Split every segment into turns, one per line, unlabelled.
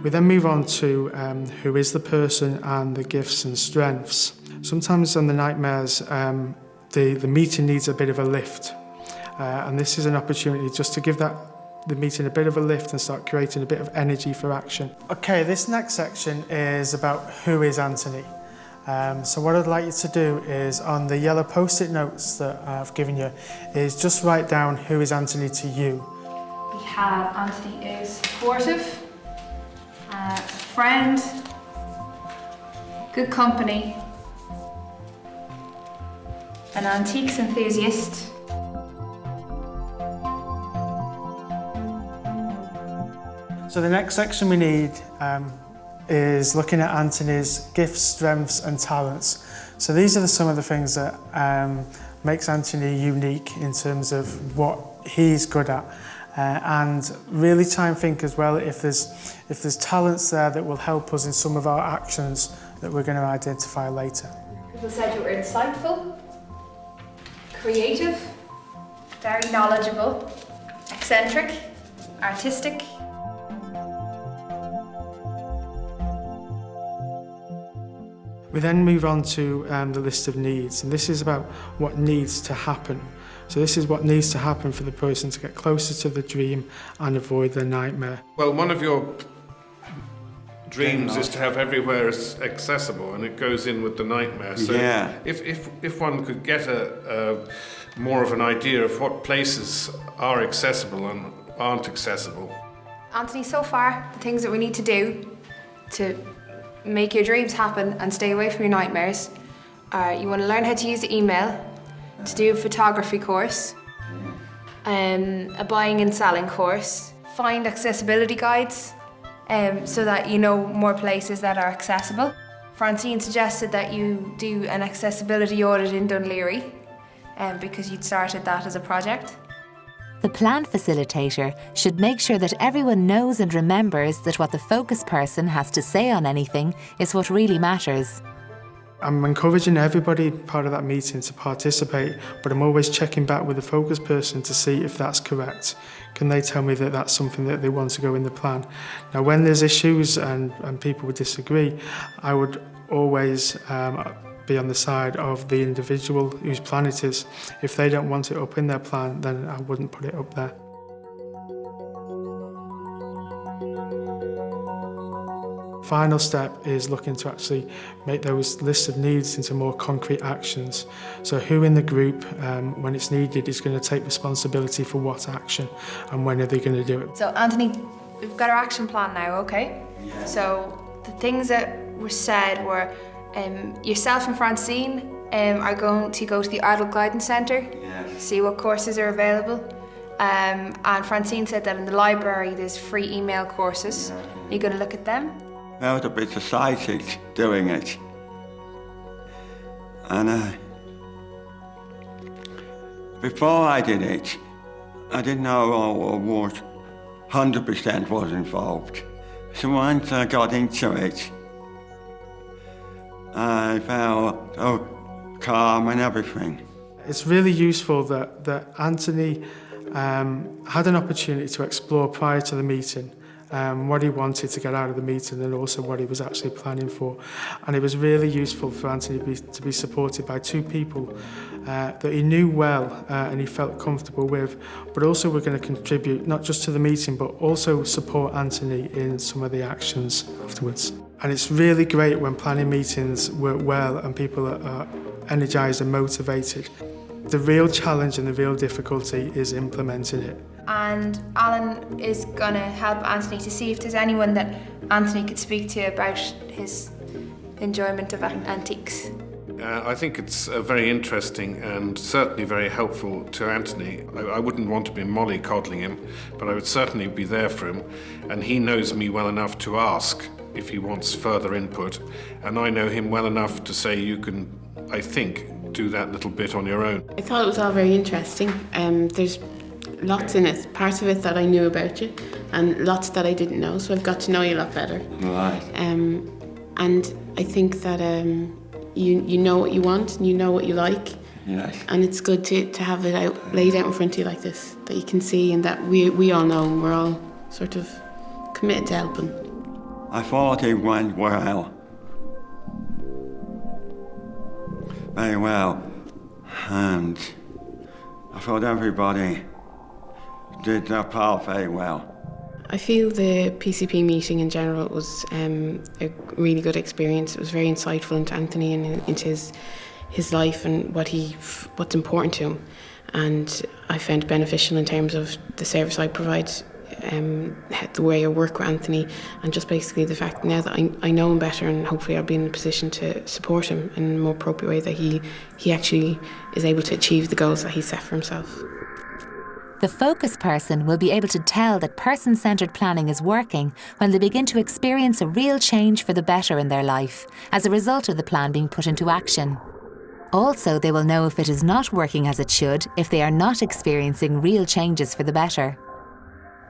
We then move on to who is the person and the gifts and strengths. Sometimes on the nightmares, the meeting needs a bit of a lift. And this is an opportunity just to give the meeting a bit of a lift and start creating a bit of energy for action. Okay, this next section is about who is Anthony. So what I'd like you to do is, on the yellow post-it notes that I've given you, is just write down who is Anthony to you.
We have Anthony is supportive, friend, good company, an antiques enthusiast,
so the next section we need is looking at Anthony's gifts, strengths and talents. So these are some of the things that makes Anthony unique in terms of what he's good at. And really try and think as well if there's talents there that will help us in some of our actions that we're going to identify later.
People said you were insightful, creative, very knowledgeable, eccentric, artistic.
We then move on to the list of needs, and this is about what needs to happen. So this is what needs to happen for the person to get closer to the dream and avoid the nightmare.
Well, one of your dreams is to have everywhere accessible, and it goes in with the nightmare. So
yeah.
If one could get a more of an idea of what places are accessible and aren't accessible.
Anthony, so far, the things that we need to do to make your dreams happen and stay away from your nightmares are you want to learn how to use the email, to do a photography course, a buying and selling course, find accessibility guides so that you know more places that are accessible. Francine suggested that you do an accessibility audit in Dunleary because you'd started that as a project.
The plan facilitator should make sure that everyone knows and remembers that what the focus person has to say on anything is what really matters.
I'm encouraging everybody part of that meeting to participate, but I'm always checking back with the focus person to see if that's correct. Can they tell me that that's something that they want to go in the plan? Now, when there's issues and people would disagree, I would always be on the side of the individual whose plan it is. If they don't want it up in their plan, then I wouldn't put it up there. Final step is looking to actually make those lists of needs into more concrete actions. So who in the group, when it's needed, is going to take responsibility for what action and when are they going to do it?
So Anthony, we've got our action plan now, okay?
Yeah.
So the things that were said were yourself and Francine are going to go to the Adult Guidance Centre,
Yes.
see what courses are available. And Francine said that in the library there's free email courses. You're going to look at them?
Well, the bit society's doing it. And before I did it, I didn't know what 100% was involved. So once I got into it, I felt calm and everything.
It's really useful that Anthony had an opportunity to explore prior to the meeting what he wanted to get out of the meeting and also what he was actually planning for. And it was really useful for Anthony to be supported by two people that he knew well and he felt comfortable with, but also were going to contribute not just to the meeting but also support Anthony in some of the actions afterwards. And it's really great when planning meetings work well and people are energised and motivated. The real challenge and the real difficulty is implementing it.
And Alan is going to help Anthony to see if there's anyone that Anthony could speak to about his enjoyment of antiques.
I think it's very interesting and certainly very helpful to Anthony. I wouldn't want to be mollycoddling him, but I would certainly be there for him. And he knows me well enough to ask if he wants further input. And I know him well enough to say you can, I think, do that little bit on your own.
I thought it was all very interesting. There's lots in it, parts of it that I knew about you and lots that I didn't know, so I've got to know you a lot better.
Right.
And I think that you know what you want and you know what you like.
Yes.
And it's good to have it laid out in front of you like this, that you can see and that we all know and we're all sort of committed to helping.
I thought it went well. Very well. And I thought everybody did their part very well.
I feel the PCP meeting in general was a really good experience. It was very insightful into Anthony and into his life and what's important to him. And I found it beneficial in terms of the service I provide, the way I work with Anthony, and just basically the fact now that I know him better, and hopefully I'll be in a position to support him in a more appropriate way, that he actually is able to achieve the goals that he set for himself.
The focus person will be able to tell that person-centred planning is working when they begin to experience a real change for the better in their life as a result of the plan being put into action. Also, they will know if it is not working as it should if they are not experiencing real changes for the better.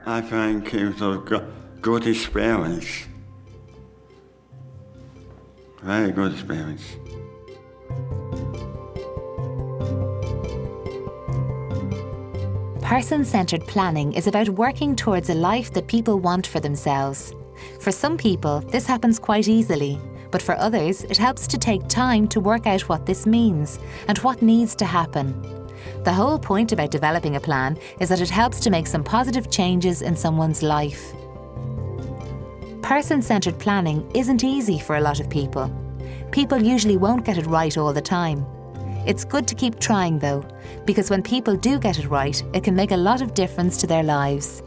I think it was a good experience. Very good experience.
Person-centred planning is about working towards a life that people want for themselves. For some people, this happens quite easily, but for others, it helps to take time to work out what this means and what needs to happen. The whole point about developing a plan is that it helps to make some positive changes in someone's life. Person-centred planning isn't easy for a lot of people. People usually won't get it right all the time. It's good to keep trying though, because when people do get it right, it can make a lot of difference to their lives.